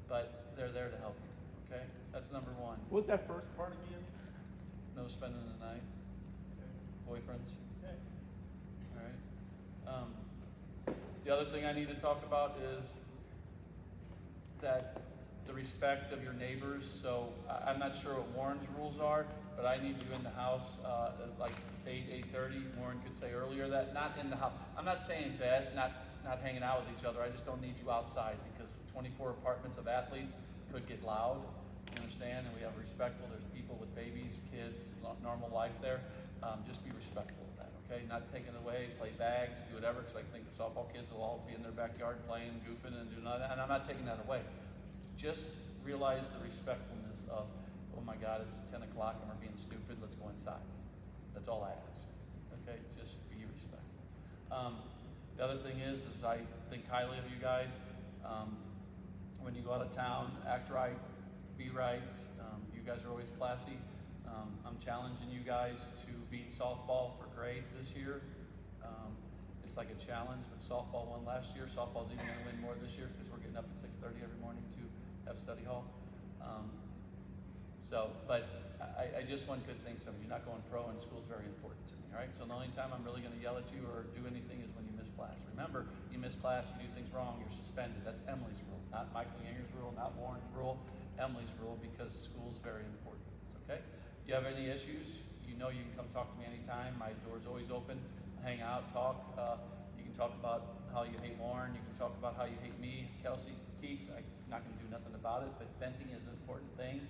but they're there to help you. Okay, that's number one. What's that first part again? No spending the night. Okay. Boyfriends. Okay. All right. The other thing I need to talk about is that the respect of your neighbors. So I'm not sure what Warren's rules are, but I need you in the house like 8:30. Warren could say earlier that, not in the house. I'm not saying bed, not hanging out with each other. I just don't need you outside because 24 apartments of athletes could get loud. You understand? And we have respectful. There's people with babies, kids, normal life there. Just be respectful of that, okay? Not taking it away, play bags, do whatever, because I think the softball kids will all be in their backyard playing, goofing, and doing all that. And I'm not taking that away. Just realize the respectfulness of, oh my God, it's 10 o'clock and we're being stupid, let's go inside. That's all I ask, okay? Just be respectful. The other thing is I think highly of you guys. When you go out of town, act right, be right. You guys are always classy. I'm challenging you guys to beat softball for grades this year. It's like a challenge, but softball won last year. Softball's even going to win more this year because we're getting up at 6:30 every morning to have study hall. But I just want good things from you. Not going pro in school is very important to me, all right? So the only time I'm really going to yell at you or do anything is when you miss class. Remember, you miss class, you do things wrong, you're suspended. That's Emily's rule, not Michael Yanger's rule, not Warren's rule, Emily's rule, because school's very important, okay? If you have any issues, you know you can come talk to me anytime. My door's always open. Hang out, talk. You can talk about how you hate Warren. You can talk about how you hate me, Kelsey, Keeks. I'm not going to do nothing about it, but venting is an important thing.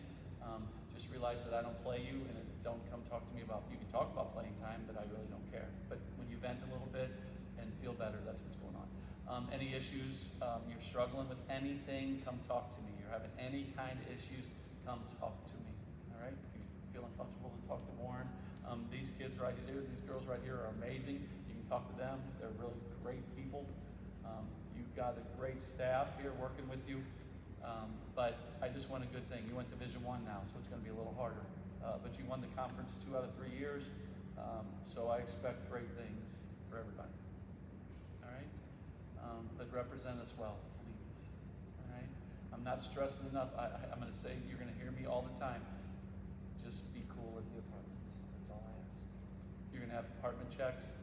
Just realize that I don't play you, and don't come talk to me about, you can talk about playing time, but I really don't care. But when you vent a little bit and feel better, that's what's going on. Any issues, you're struggling with anything, come talk to me. You're having any kind of issues, come talk to me, all right? If you feel uncomfortable, to talk to Warren. These kids right here, these girls right here are amazing. You can talk to them. They're really great people. You've got a great staff here working with you. But I just want a good thing. You went Division I now, so it's going to be a little harder. But you won the conference 2 out of 3 years, so I expect great things for everybody. All right? But represent us well, please. All right? I'm not stressing enough. I'm going to say, you're going to hear me all the time. Just be cool at the apartments. That's all I ask. You're going to have apartment checks.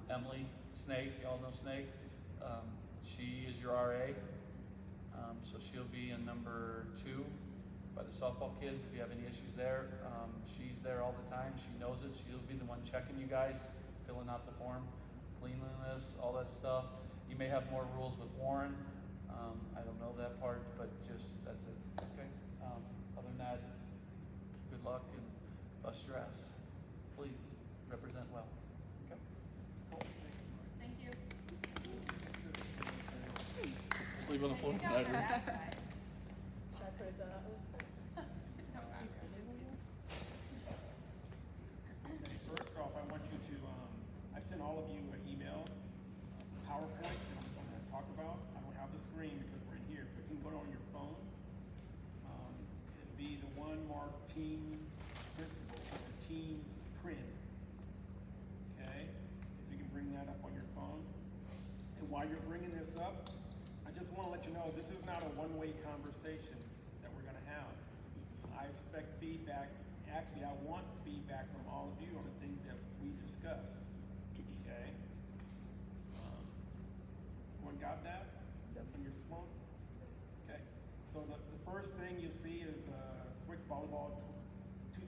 Emily, Snake, y'all know Snake. She is your RA. So she'll be in number 2 by the softball kids. If you have any issues there, she's there all the time. She knows it. She'll be the one checking you guys, filling out the form, cleanliness, all that stuff. You may have more rules with Warren. I don't know that part, but just that's it. Okay. Other than that, good luck and bust your ass. Please represent well. Okay. Cool. Thank you. Sleep on the floor. Should I put it down? First off, I want you to, I sent all of you an email, PowerPoint, that I'm going to talk about. I don't have the screen because we're in here. So if you can go on your phone, it'll be the one marked team principal, or team print. Okay? If you can bring that up on your phone. And while you're bringing this up, I just want to let you know this is not a one-way conversation that we're going to have. I expect feedback. Actually, I want feedback from all of you on the things that we discuss. Okay? Everyone got that? On your phone? Okay. So the first thing you see is SWIC Volleyball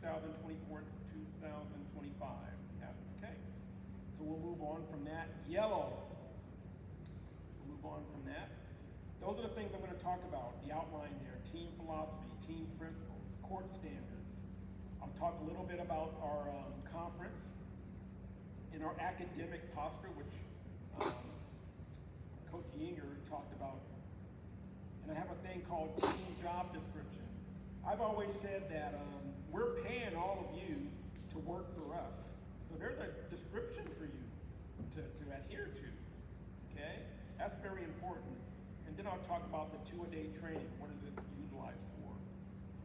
2024-2025. Okay. So we'll move on from that. Yellow. We'll move on from that. Those are the things I'm going to talk about. The outline there, team philosophy, team principles, court standards. I'll talk a little bit about our conference and our academic posture, which Coach Yinger talked about. And I have a thing called team job description. I've always said that we're paying all of you to work for us. So there's a description for you to adhere to, okay? That's very important. And then I'll talk about the 2-a-day training. What is it utilized for?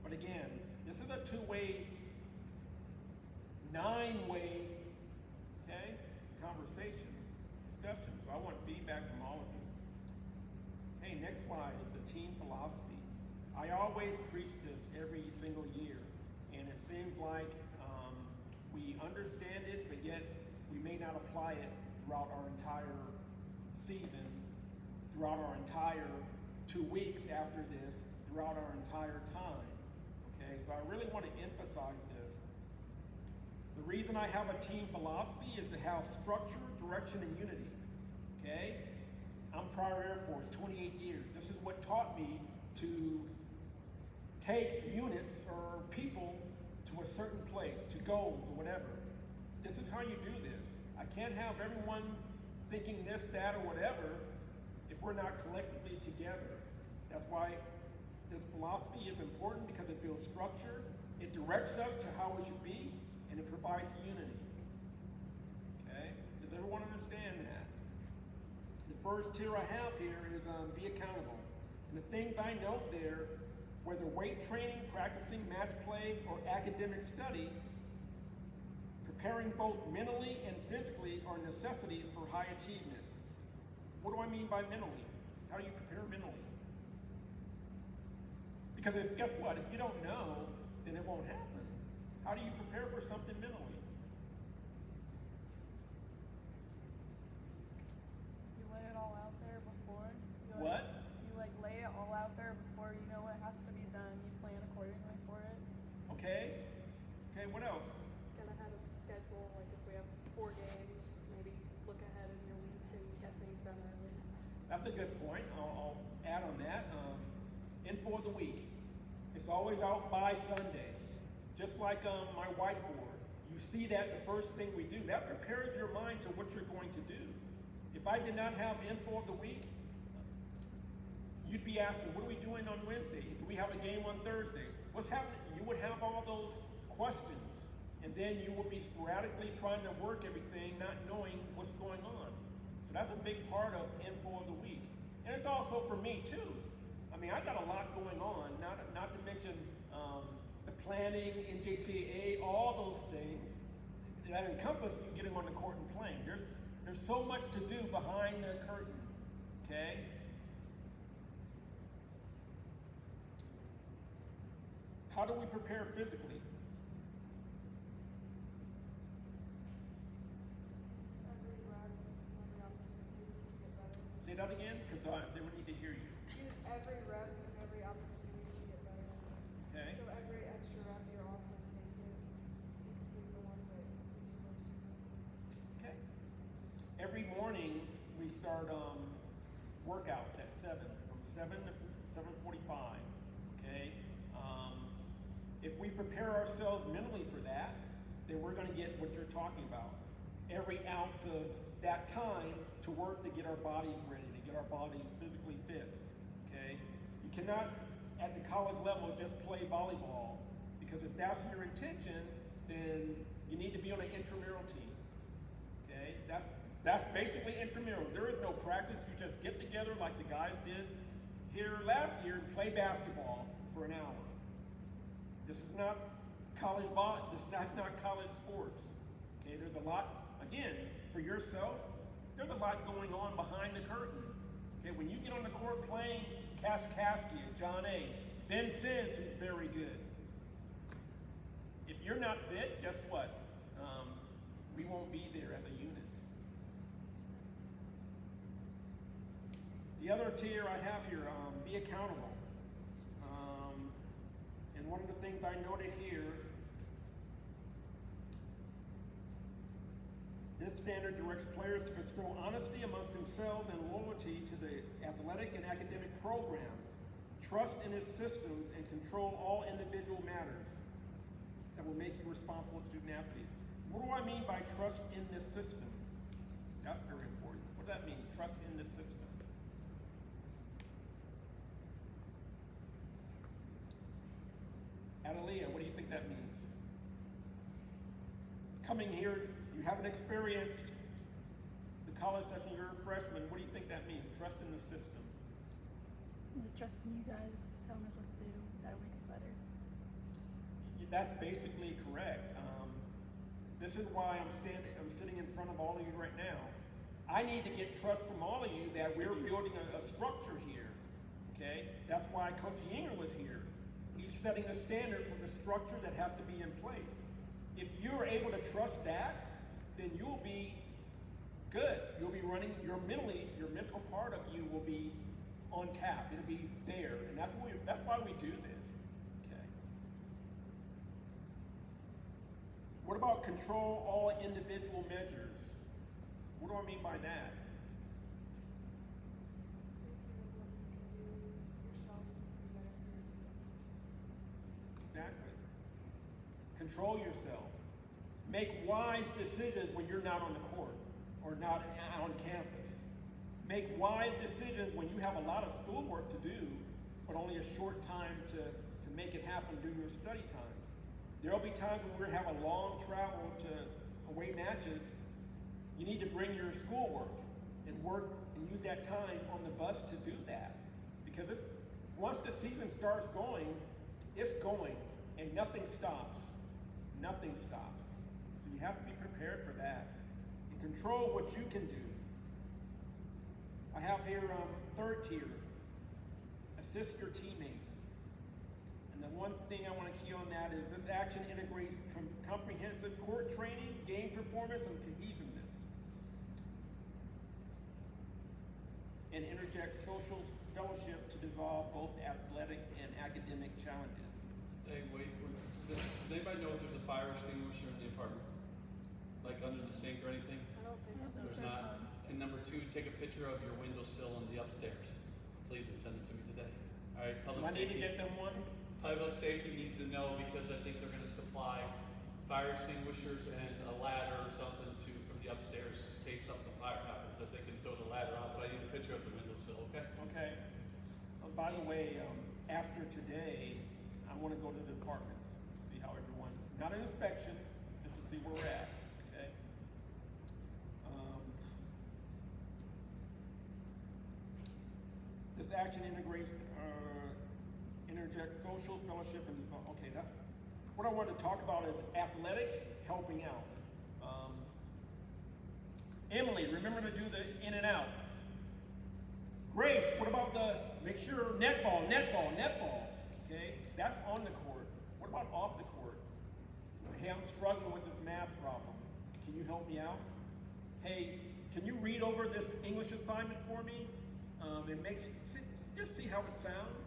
But again, this is a 2-way, 9-way, okay, conversation, discussion. So I want feedback from all of you. Hey, next slide is the team philosophy. I always preach this every single year, and it seems like we understand it, but yet we may not apply it throughout our entire season, throughout our entire 2 weeks after this, throughout our entire time. Okay, so I really want to emphasize this. The reason I have a team philosophy is to have structure, direction, and unity. Okay? I'm prior Air Force, 28 years. This is what taught me to take units or people to a certain place, to goals or whatever. This is how you do this. I can't have everyone thinking this, that, or whatever if we're not collectively together. That's why this philosophy is important, because it builds structure, it directs us to how we should be, and it provides unity. Okay? Does everyone understand that? The first tier I have here is be accountable. And the things I note there, whether weight training, practicing match play, or academic study, preparing both mentally and physically are necessities for high achievement. What do I mean by mentally? How do you prepare mentally? Because guess what? If you don't know, then it won't happen. How do you prepare for something mentally? You lay it all out there before. What? You lay it all out there before you know what has to be done. You plan accordingly for it. Okay. Okay, what else? Gonna have a schedule, like if we have 4 games, maybe look ahead in your week and get things done early. That's a good point. I'll add on that. Info of the week. It's always out by Sunday. Just like my whiteboard. You see that the first thing we do. That prepares your mind to what you're going to do. If I did not have info of the week, you'd be asking, what are we doing on Wednesday? Do we have a game on Thursday? What's happening? You would have all those questions. And then you would be sporadically trying to work everything, not knowing what's going on. So that's a big part of info of the week. And it's also for me too. I mean, I got a lot going on, not to mention the planning, NJCAA, all those things that encompass you getting on the court and playing. There's so much to do behind the curtain, okay? How do we prepare physically? Every rep, every opportunity to get better. Say that again, because they would need to hear you. Use every rep and every opportunity to get better. Okay? So every extra rep you're offering, take it. You complete the ones that you're supposed to. Okay. Every morning we start workouts at 7, from 7 to 7:45. Okay. If we prepare ourselves mentally for that, then we're going to get what you're talking about. Every ounce of that time to work to get our bodies ready, to get our bodies physically fit. Okay. You cannot, at the college level, just play volleyball, because if that's your intention, then you need to be on an intramural team. Okay, that's basically intramural. There is no practice. You just get together like the guys did here last year and play basketball for an hour. This is not college that's not college sports. Okay, there's a lot, again, for yourself, there's a lot going on behind the curtain. Okay, when you get on the court playing Kaskaskia, John A., Ben Sims, who's very good. If you're not fit, guess what? We won't be there as a unit. The other tier I have here, be accountable. And one of the things I noted here, this standard directs players to bestow honesty amongst themselves and loyalty to the athletic and academic programs, trust in its systems, and control all individual matters that will make you responsible student athletes. What do I mean by trust in this system? That's very important. What does that mean, trust in the system? Adelia, what do you think that means? Coming here, you haven't experienced the college session, you're a freshman, what do you think that means? Trust in the system. Trusting you guys, telling us what to do, that'll make us better. That's basically correct. This is why I'm sitting in front of all of you right now. I need to get trust from all of you that we're building a structure here. Okay? That's why Coach Yinger was here. He's setting the standard for the structure that has to be in place. If you're able to trust that, then you'll be good. You'll be running, your mental part of you will be on tap. It'll be there. And that's why we do this. Okay. What about control all individual measures? What do I mean by that? Exactly. Control yourself. Make wise decisions when you're not on the court or not on campus. Make wise decisions when you have a lot of schoolwork to do, but only a short time to make it happen during your study times. There'll be times when we're gonna have a long travel to away matches. You need to bring your schoolwork and work and use that time on the bus to do that. Because once the season starts going, it's going and nothing stops. Nothing stops. So you have to be prepared for that and control what you can do. I have here third tier, assist your teammates. And the one thing I want to key on that is this action integrates comprehensive court training, game performance, and cohesiveness. And interjects social fellowship to dissolve both athletic and academic challenges. Hey, wait, does anybody know if there's a fire extinguisher in the apartment? Like under the sink or anything? I don't think so. There's not. And number two, take a picture of your windowsill on the upstairs, please, and send it to me today. All right, Do public I need to safety. get them one? Public safety needs to know because I think they're gonna supply fire extinguishers and a ladder or something from the upstairs in case something fire happens, that they can throw the ladder out, but I need a picture of the windowsill, okay? Okay. By the way, after today, I want to go to the departments, see how everyone, not an inspection, just to see where we're at, okay? This action interjects social fellowship and okay, that's what I wanted to talk about is athletic helping out. Emily, remember to do the in and out. Grace, what about make sure netball, okay? That's on the court. What about off the court? Hey, I'm struggling with this math problem. Can you help me out? Hey, can you read over this English assignment for me? And just see how it sounds.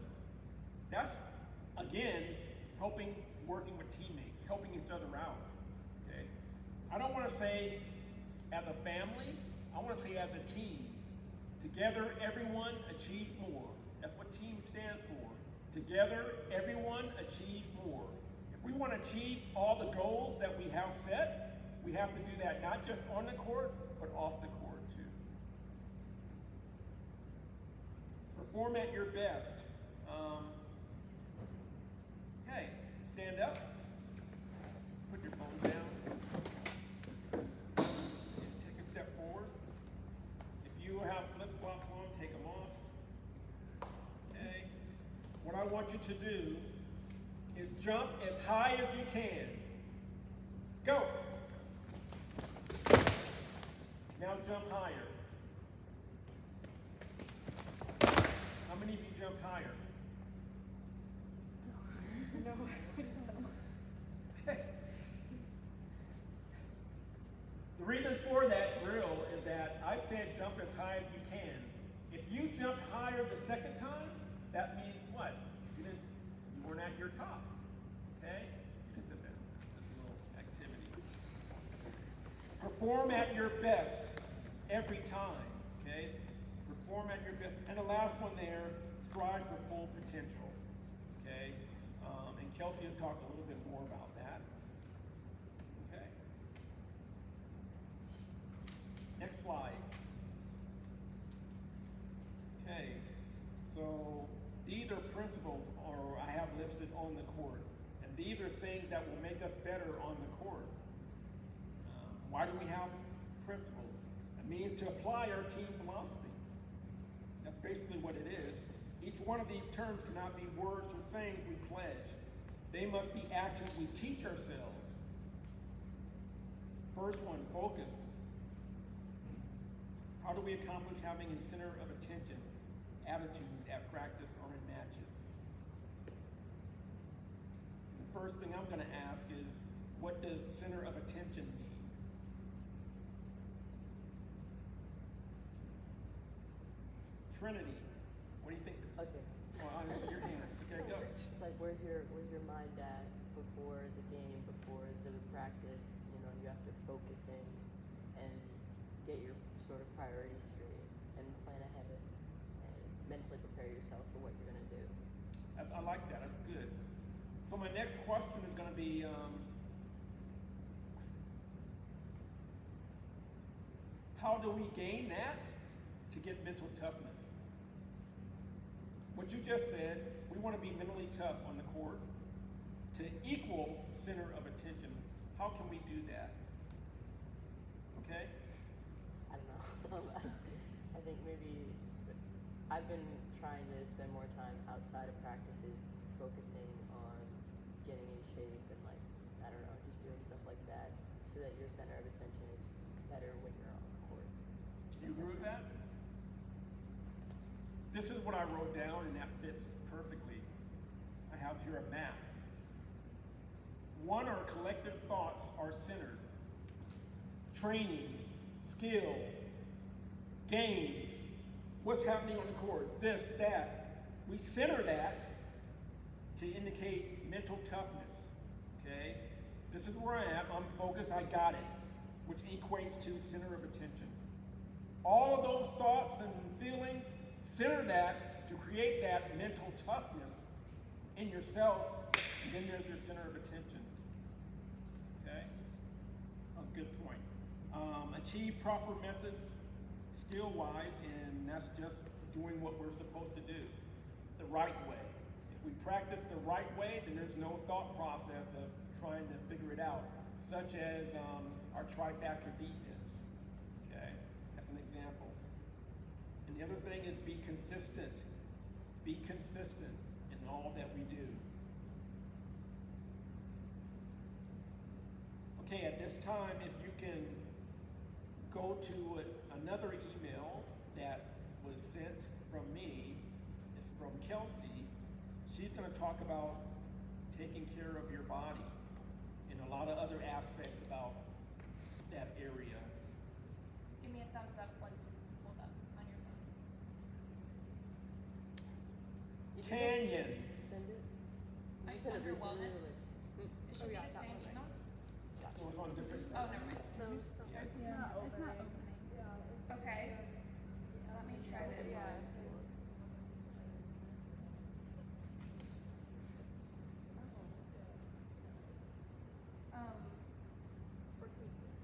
That's, again, working with teammates, helping each other out, okay? I don't want to say as a family, I want to say as a team. Together, everyone achieves more. That's what team stands for. Together, everyone achieves more. If we want to achieve all the goals that we have set, we have to do that not just on the court, but off the court too. Perform at your best. Okay, stand up. Put your phone down. Take a step forward. If you have flip-flops on, take them off. Okay. What I want you to do is jump as high as you can. Go. Now jump higher. How many of you jumped higher? No, I don't know. The reason for that drill is that I said jump as high as you can. If you jump higher the second time, that means what? You weren't at your top. Okay? You can sit down. This little activity. Perform at your best every time. Okay? Perform at your best. And the last one there, strive for full potential. Okay? And Kelsey will talk a little bit more about that. Okay? Next slide. Okay, so these are principles I have listed on the court. And these are things that will make us better on the court. Why do we have principles? It means to apply our team philosophy. That's basically what it is. Each one of these terms cannot be words or sayings we pledge. They must be actions we teach ourselves. First one, focus. How do we accomplish having a center of attention, attitude at practice or first thing I'm gonna ask is, what does center of attention mean? Trinity, what do you think? Okay. Well, I see your hand. Okay, go. It's like where's your mind at before the game, before the practice? You know, you have to focus in and get your sort of priorities straight and plan ahead and mentally prepare yourself for what you're gonna do. I like that. That's good. So my next question is going to be, how do we gain that to get mental toughness? What you just said, we want to be mentally tough on the court to equal center of attention. How can we do that? Okay? I don't know. I think maybe I've been trying to spend more time outside of practices, focusing on getting in shape and like, I don't know, just doing stuff like that so that your center of attention is better when you're on the court. You agree with that? This is what I wrote down, and that fits perfectly. I have here a map. One, our collective thoughts are centered. Training, skill, games, what's happening on the court, this, that. We center that to indicate mental toughness, okay? This is where I am, I'm focused, I got it, which equates to center of attention. All of those thoughts and feelings, center that to create that mental toughness in yourself, and then there's your center of attention, okay? A good point. Achieve proper methods, skill-wise, and that's just doing what we're supposed to do the right way. If we practice the right way, then there's no thought process of trying to figure it out, such as our trifactor defense. Okay, that's an example. And the other thing is be consistent. Be consistent in all that we do. Okay, at this time, if you can go to another email that was sent from me, it's from Kelsey. She's going to talk about taking care of your body and a lot of other aspects about that area. Give me a thumbs up once it's pulled up on your phone. Canyon. Send it? I You just send under it recently, wellness. or like- It should be the same email. It was on different. Oh, never mind. No, it's not. Yeah. It's not opening. Okay. Let me try this.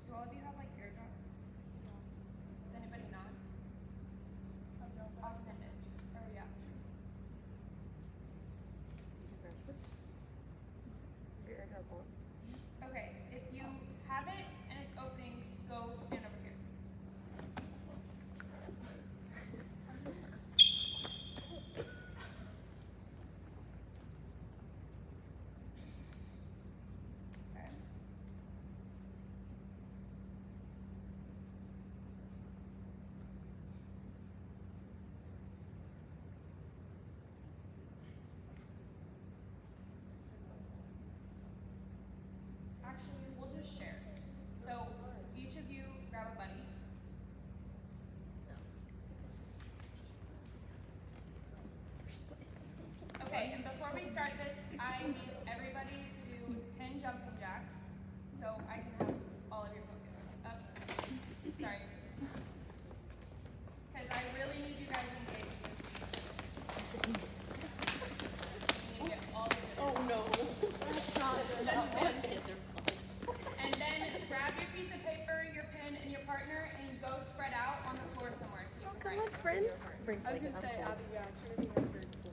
Do all of you have like AirDrop? Does anybody not? I'll send it. Or yeah. Your AirDrop on. Okay, if you have it and it's opening, go stand over here. Okay. Actually, we'll just share. So each of you grab a buddy. Okay, and before we start this, I need everybody to do 10 jumping jacks so I can have all of your focus. Sorry. Because I really need you guys engaged. You need to get all of it. Oh no. That's not Just 10. Hands are fucked. And then grab your piece of paper, your pen, and your partner, and go spread out on the floor somewhere so you can write. Friends? I was gonna say, Abby, yeah, Trinity has very school.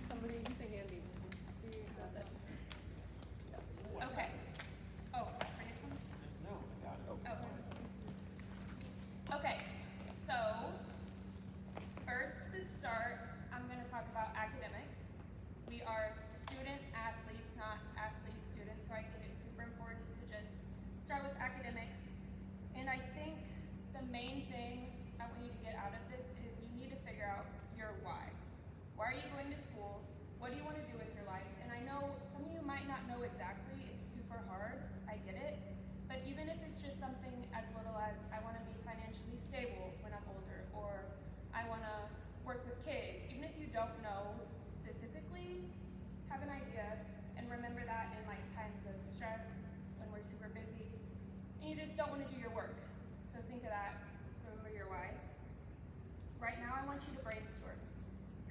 Somebody, you say Andy. Do you got that? Okay. Oh, I need some? No, I got it. Okay. Okay, so first to start, I'm going to talk about academics. We are student athletes, not athlete students, so I think it's super important to just start with academics. And I think the that in like times of stress when we're super busy and you just don't want to do your work. So think of that. Remember your why. Right now, I want you to brainstorm.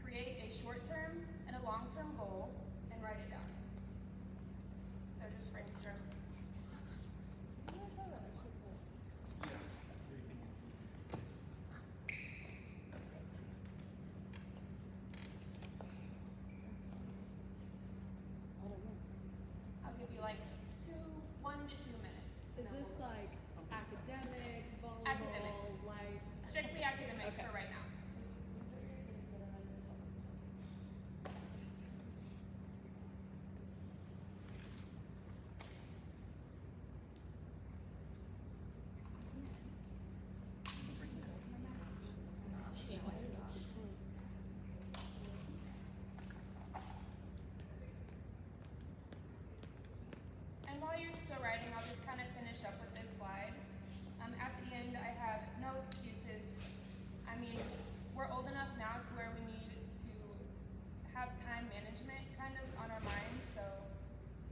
Create a short-term and a long-term goal and write it down. So just brainstorm. I'll give you like 1 to 2 minutes. Is this like academic, volleyball, Academic. life? Strictly academic Okay. for right now. And while you're still writing, I'll just kind of finish up with this slide. At the end, I have no excuses. I mean, we're old enough now to where we need to have time management kind of on our minds, so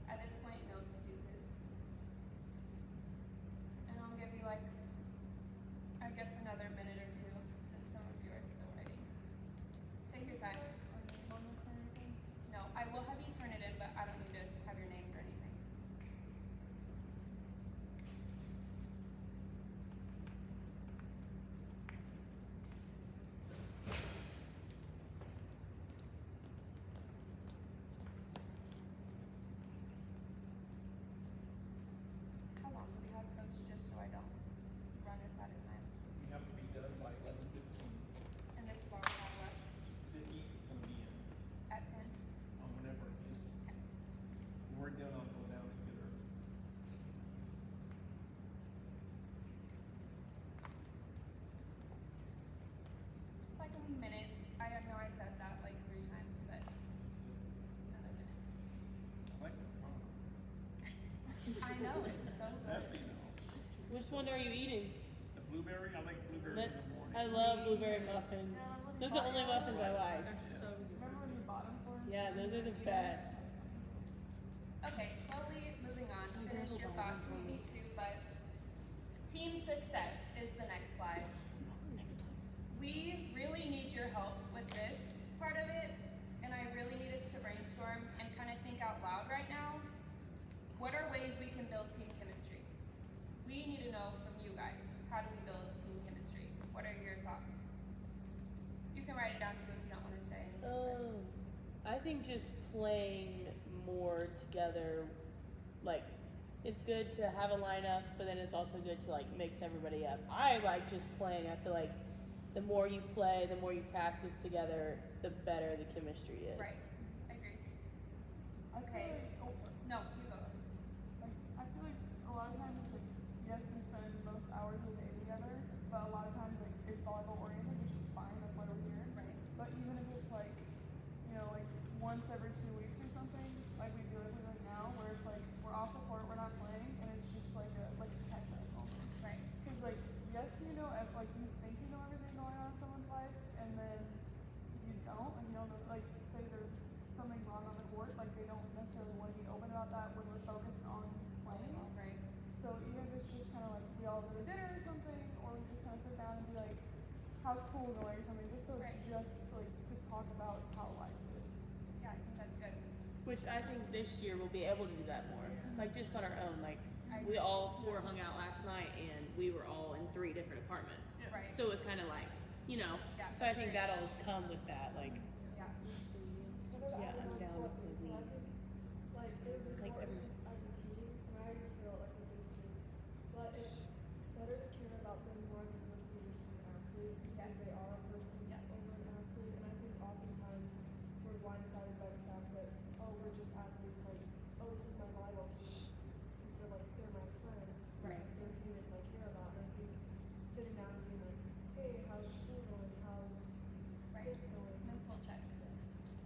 at this point, no excuses. And I'll give you like, I guess another minute or two since some of you are still writing. Take your time. No, I will have you turn it in, but I don't need to have your names or anything. How long do we have, Coach, just so I don't run us out of time? We have to be done by 11:15. And this is all we have left The heat is gonna be in, at 10? whenever it is. When we're done, I'll go down and get her. Just like a minute. I know I said that like 3 times, but another minute. I like the song. I know, it's so good. That's, you know, Which one are you eating? the blueberry, I like blueberry That, in the morning. I love blueberry muffins. Those are the only muffins I like. They're so good. Remember when you bought them for me? Yeah, those are the best. Okay, slowly moving on. Finish your thoughts, we need to, but team success is the next slide. We really need your help with this part of it, and I really need us to brainstorm and kind of think out loud right now. What are ways we can build team chemistry? We need to know from you guys, how do we build team chemistry? What are your thoughts? You can write it down too if you don't want to say anything. I think just playing more together, like, it's good to have a lineup, but then it's also good to like mix everybody up. I like just playing. I feel like the more you play, the more you practice together, the better the chemistry is. Right, I agree. Okay, no, you go. Like, I feel like a lot of times, like, yes, we spend most hours of the day together, but a lot of times, like, it's volleyball oriented, which is fine, that's why we're here. Right. But even if it's like, you know, like once every 2 weeks or something, like we do it like now, where it's like we're off the court, we're not playing, and it's just like a catch up almost. Right. Because like, yes, you know, if like you think you know everything going on in someone's life, and then you don't, like you don't know, like say there's something wrong on the court, like they don't necessarily want to be open about that when we're focused on playing. Right. So even if it's just kind of like we all go to dinner or something, or we just kind of sit down and be like, how's school going or something, just so Right. it's just like to talk about how life is. Yeah, I think that's good. Which I think this year we'll be able to do that more. Like just on our own. Like I we agree. all 4 hung out last night and we were all in 3 different apartments. Right. So it was kind of like, you know. Yeah, So I that's think great. that'll come with that. Like, Yeah. yeah, I'm down with the I think, like, it is Like important every- as a team, and I already feel like with this too, but it's better to care about them more as a person than just an athlete, because Yes. they are a person Yes. over an athlete, and I think oftentimes we're blindsided by the fact that, oh, we're just athletes, like, oh, this is my volleyball team, instead of like, they're my friends, Right. they're humans I care about, and I think sitting down and being like, hey, how's school going, how's Right. this going? Mental check.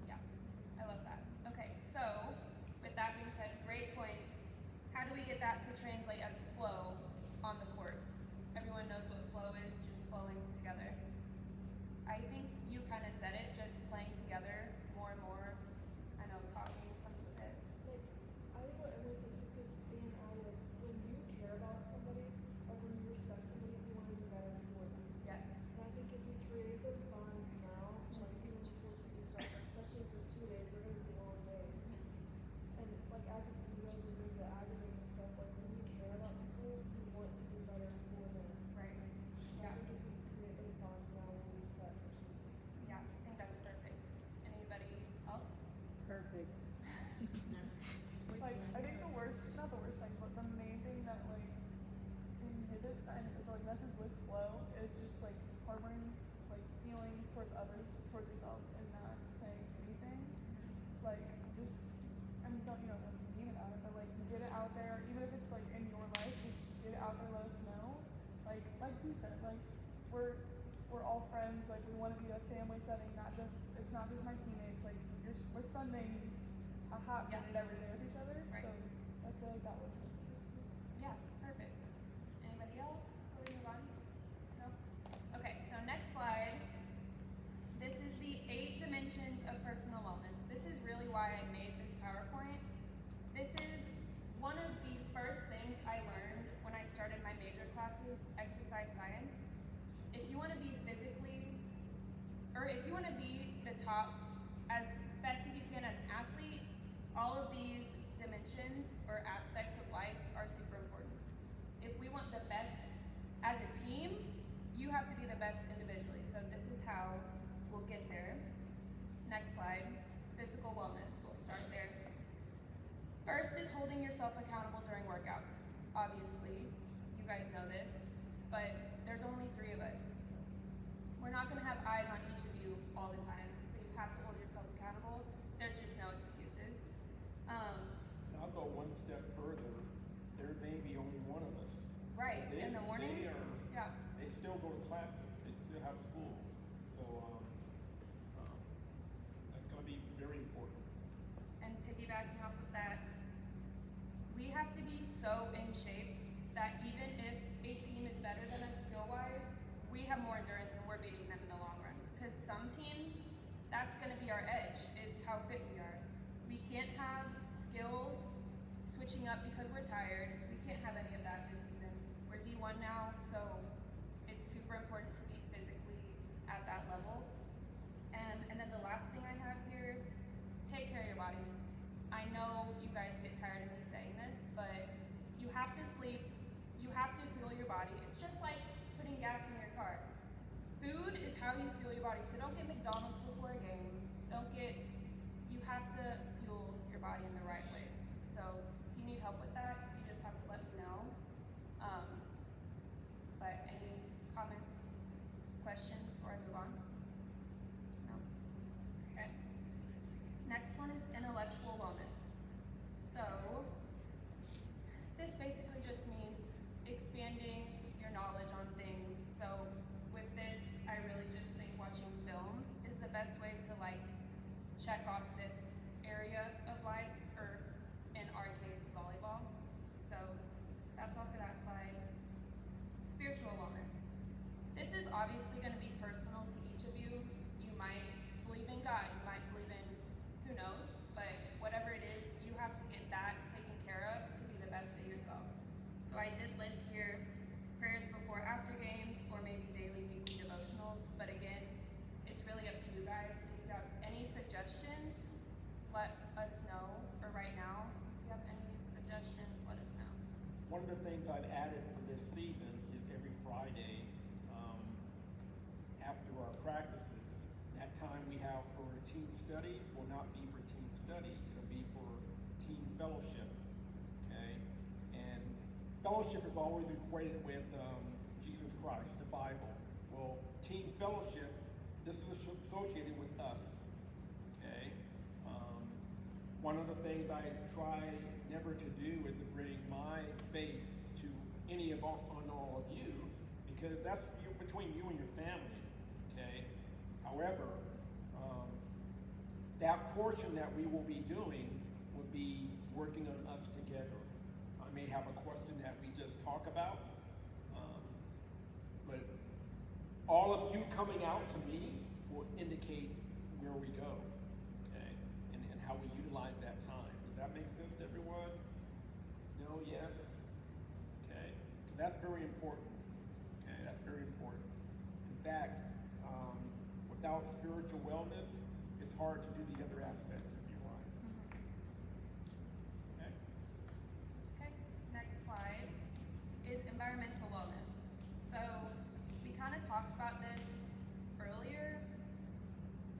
Yeah, I love that. Okay, so with that being said, great points. How do we get that to translate as flow on the court? Everyone knows what flow is, just flowing together. I think you kind of said it, just playing together more and more. I know talking comes with it. Like, I think towards others, towards yourself, and not saying anything. Like, just, I mean, don't, you don't have to be mean about it, but like, get it out there, even if it's like in your life, just get it out there, let us know. Like you said, like, we're all friends, like, we want to be a family setting, it's not just my teammates, like, we're spending a hot minute every day with each other, Right. so I feel like that was just. Yeah, perfect. Anybody else before we move on? No? Okay, so next slide. This is the 8 dimensions of personal wellness. This is really why I made this PowerPoint. This is one of the first things I learned when I started my major classes, exercise science. If you want to be physically, or if you want to be the top as best as you can as an athlete, all of these dimensions or aspects of life are super important. If we want the best as a team, you have to be the best individually. So this is how we'll get there. Next slide, physical wellness. We'll start there. First is holding yourself accountable during workouts. Obviously, you guys know this, but there's only 3 of us. We're not gonna have eyes on each of you all the time, so you have to hold yourself accountable. There's just no excuses. And I'll go one step further. There may be only one of us. Right, in the mornings, yeah. They still go to classes. They still have school. So that's going to be very important. And piggybacking off of that, we have to be so in shape that even if a team is better than us skill-wise, we have more endurance and we're beating them in the long run. Because some teams, that's going to be our edge, is how fit we are. We can't have skill switching up because we're tired. We can't have any of that this season. We're D1 now, so it's super important to be physically at that level. And then the last thing I have here, take care of your body. I know you guys get tired of me saying this, but you have to sleep, you have to fuel your body. It's just like putting gas in your car. Food is how you fuel your body, so don't get McDonald's before a game. You have to fuel your body in the right ways. So if you need help with that, you just have to let me know. But any comments, questions before I move on? No? Okay. Next one is intellectual wellness. So this basically just means expanding your knowledge on things. So with this, I really just think watching film is the best way to like check off this area of life, or in our case, volleyball. So that's all for that slide. Spiritual wellness. This is obviously going to be personal to each of you. You might believe in God, you might believe in who knows, but whatever it is, you have to get that taken care of to be the best of yourself. So I did list here prayers before, after games, or maybe daily, weekly devotionals, but again, it's really up to you guys. If you have any suggestions, let us know, or right now, if you have any suggestions, let us know. One of the things I've added for this season is every Friday, after our practices, that time we have for team study will not be for team study, it'll be for team fellowship, okay? And fellowship is always equated with Jesus Christ, the Bible. Well, team fellowship, this is associated with us, okay? One of the things I try never to do is to bring my faith to any of on all of you, because that's between you and your family, okay? However, that portion that we will be doing will be working on us together. I may have a question that we just talk about, but all of you coming out to me will indicate where we go, okay? And how we utilize that time. Does that make sense to everyone? No, yes? Okay, 'cause that's very important. Okay, that's very important. In fact, without spiritual wellness, it's hard to do the other aspects of your life. Okay? Okay, next slide is environmental wellness. So we kind of talked about this earlier,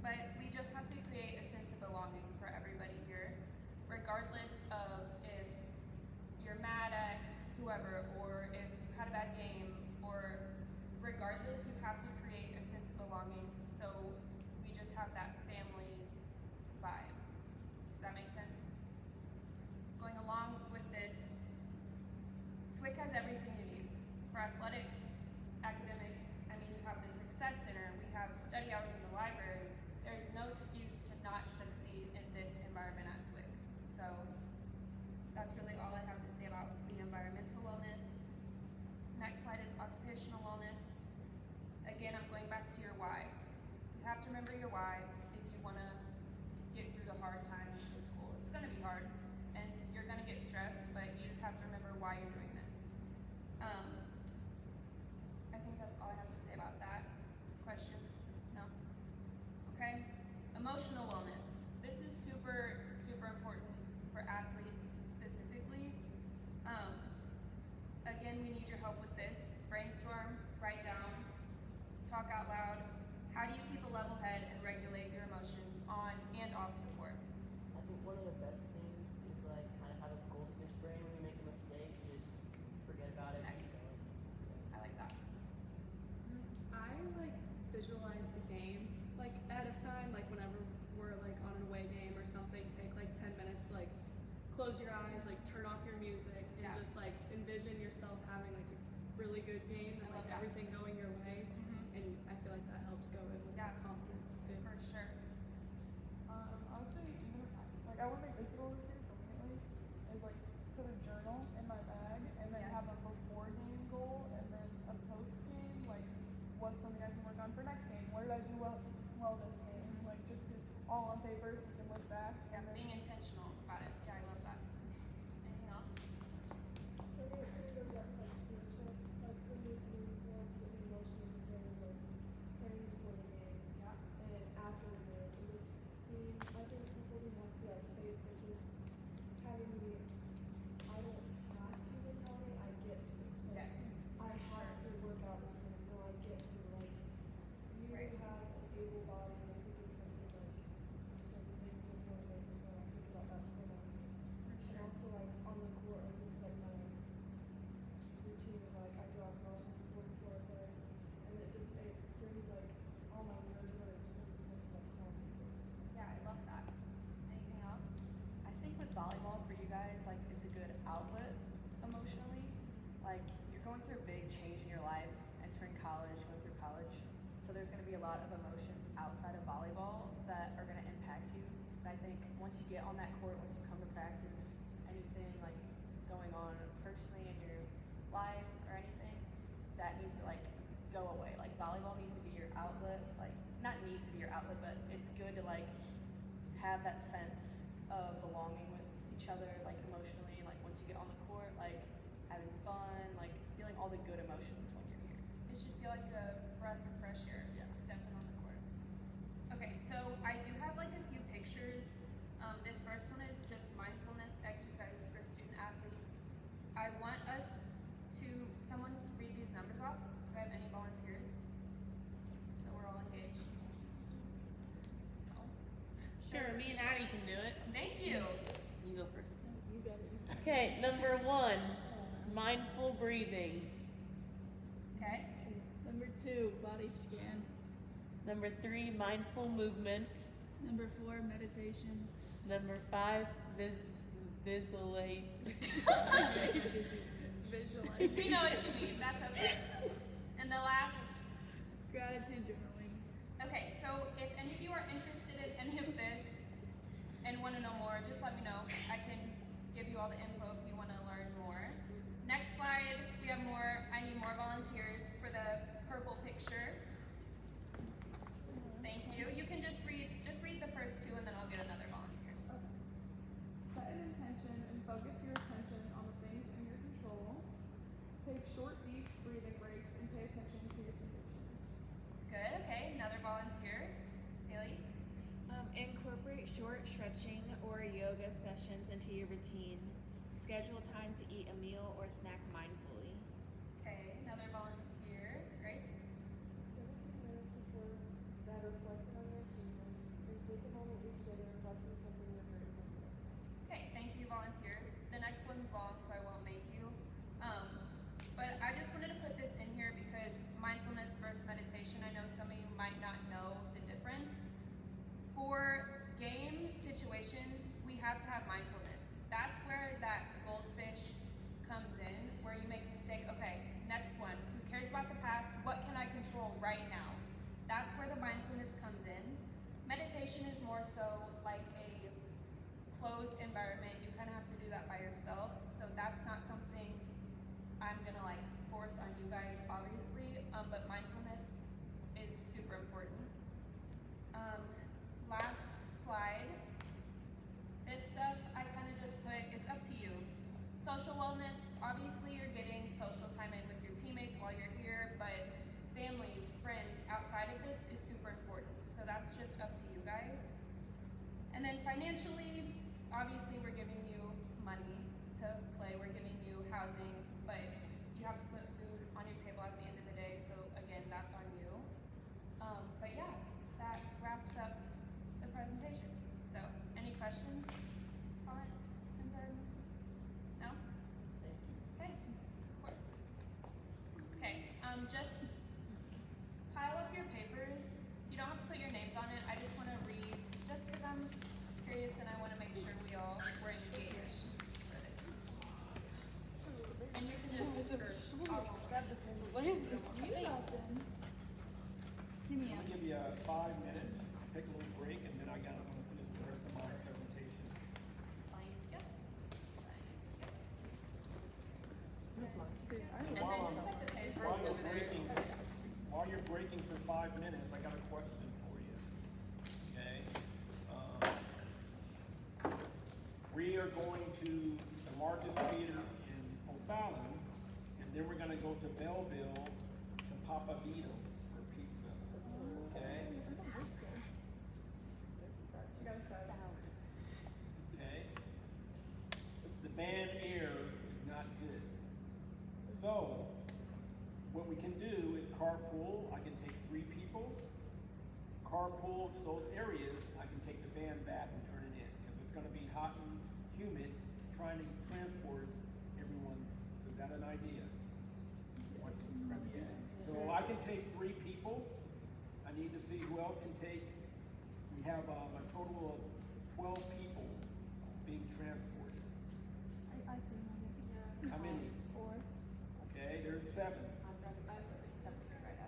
but we just have to create a sense of belonging for everybody here, regardless of if you're mad at whoever, or if you had a bad game, or regardless, you have to create a sense of belonging. So remember your why if you want to get through the hard times in school. It's going to be hard, and you're going to get stressed, but you just have to remember why you're doing this. I think that's all I have to say about that. Questions? No? Okay. Emotional wellness. This is super, super important for athletes specifically. Again, we need your help with this. Brainstorm, write down, talk out loud. How do you keep a level head and regulate your emotions on and off the court? I think one of the best things is like kind of have a goldfish brain. When you make a mistake, you just forget about it. Nice. Keep going. I like that. I like visualize the game like ahead of time, like whenever we're like on an away game or something, take like 10 minutes, like close your eyes, like turn off your music, and Yeah. just like envision yourself having like a really good game and I love like that. everything going your way. Mm-hmm. And I feel like that helps go in with Yeah. confidence too. For sure. I would say even like I would make this goal this year for me at least is like put a journal in my bag and then have a Yes. before game goal and then a post game like what's something I can work on for next game. What did I do well this game? Like just it's all on paper so you can look back. Yeah, and then, being intentional about it. Yeah, I love that. Anything else? I think it kind of goes back to like spiritual, like for me to want to get emotionally prepared is like praying before the game, and after the game, and just being, I think it's something have to be like faith, but just having the, I don't have to mentality, I get to. So Yes, I for have to work out this game, no, I get to, like, you Right. have an able body, and I think it's something like, just like thankful for, I think about that before my games. For And also like on the court, like this is like my routine is like I draw across on the court before I play, and it brings like all my nerves, but it just makes a sense of like calm. So Yeah, I love that. Anything else? I think with volleyball for you guys, like it's a good outlet emotionally. Like you're going through a big change in your life, entering college, going through college. So there's going to be a lot of emotions outside of volleyball that are going to impact you. And I think once you get on that court, once you come to practice, anything like going on personally in your life or anything, that needs to like go away. Like volleyball needs to be your outlet. Like not needs to be your outlet, but it's good to like have that sense of belonging with each other, like emotionally, like once you get on the court, like having fun, like feeling all the good emotions when you're here. It should feel like a breath of fresh air. Yeah. Stepping on the court. Okay, so I do have like a few pictures. This first one is just mindfulness exercises for student athletes. I want us to, someone read these numbers off. Do I have any volunteers? So we're all engaged. No? Sure, me and Addie can do it. Thank you. You go first. You got it. Okay, number 1, mindful breathing. Okay. Number 2, body scan. Number 3, mindful movement. Number 4, meditation. Number 5, visualize. Visualization. We know what you mean. That's okay. And the last. Gratitude journaling. Okay, so if any of you are interested in any of this and want to know more, just let me know. I can give you all the info if you want to learn more. Next slide, we have more. I need more volunteers for the purple picture. Thank you. You can just read the first 2 and then I'll get another volunteer. Okay. Set an intention and focus your attention on the things in your control. Take short, deep breathing breaks and pay attention to your sensations. Good, okay, another volunteer. Haley? Incorporate short stretching or yoga sessions into your routine. Schedule time to eat a meal or snack mindfully. Okay, another volunteer. Grace? spend a few minutes before that reflecting on your achievements, and take a moment each day to reflect on something you're grateful for. Okay, thank you, volunteers. The next one's long, so I won't make you. But I just wanted to put this in here because mindfulness versus meditation, I know some of you might not know the difference. For game situations, we have to have mindfulness. That's where that goldfish comes in, where you make a mistake. Okay, next one. Who cares about the past? What can I control right now? That's where the mindfulness comes in. Meditation is more so like a closed environment. You kind of have to do that by yourself. So that's not something I'm gonna like force on you guys, obviously. But mindfulness is super important. And then financially, obviously we're giving you money to play, we're giving you housing, but you have to put food on your table at the end of the day, so again, that's on you. But yeah, that wraps up the presentation. So, any questions, comments, concerns? No? Okay, of course. Okay, just pile up your papers. You don't have to put your names on it. I just want to read, just because I'm curious and I want to make sure we all were engaged for this. And you can just grab the pens. I'm gonna give you 5 minutes, take a little break, and then I'm gonna finish the rest of my presentation. Thank you. And while you're breaking for 5 minutes, I got a question for you. Okay? We are going to the largest theater in O'Fallon, and then we're gonna go to Belleville to Papa Vito's for pizza. Okay? Okay? The band air is not good. So, what we can do is carpool. I can take 3 people. Carpool to those areas. I can take the van back and turn it in because it's going to be hot and humid trying to transport everyone. So, got an idea? So I can take 3 people. I need to see who else can take. We have a total of 12 people being transported. I think yeah. How many? 4. Okay, there's 7.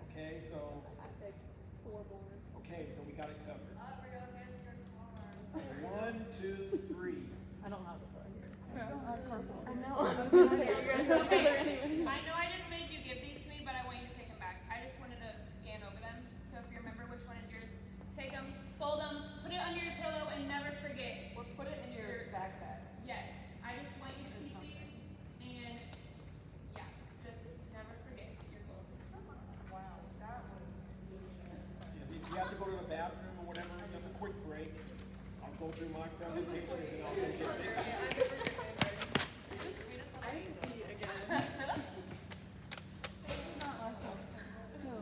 Okay, so I take 4 more. okay, so we got it covered. We're going to get your car. 1, 2, 3. I don't have the car here. Carpool. I know. I was gonna say, you guys were Okay. there anyways. I know I just made you give these to me, but I want you to take them back. I just wanted to scan over them. So if you remember which one is yours, take them, fold them, put it under your pillow, and never forget. Or put it in your backpack. Yes, I just want you to keep these, and yeah, just never forget your goals. Wow, that was If you have to go to the bathroom or whatever, just a quick break. I'll go through my presentation and I'll get there. I need to pee again. No.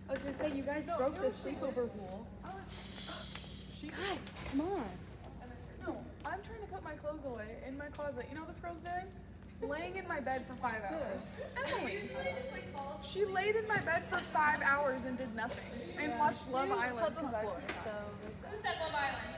I was gonna say, you guys broke the sleepover rule. Guys, come on. No, I'm trying to put my clothes away in my closet. You know what this girl's doing? Laying in my bed for 5 hours. Emily. She laid in my bed for 5 hours and did nothing. And watched Love Island. Slept on the floor, so there's that. Who said Love Island?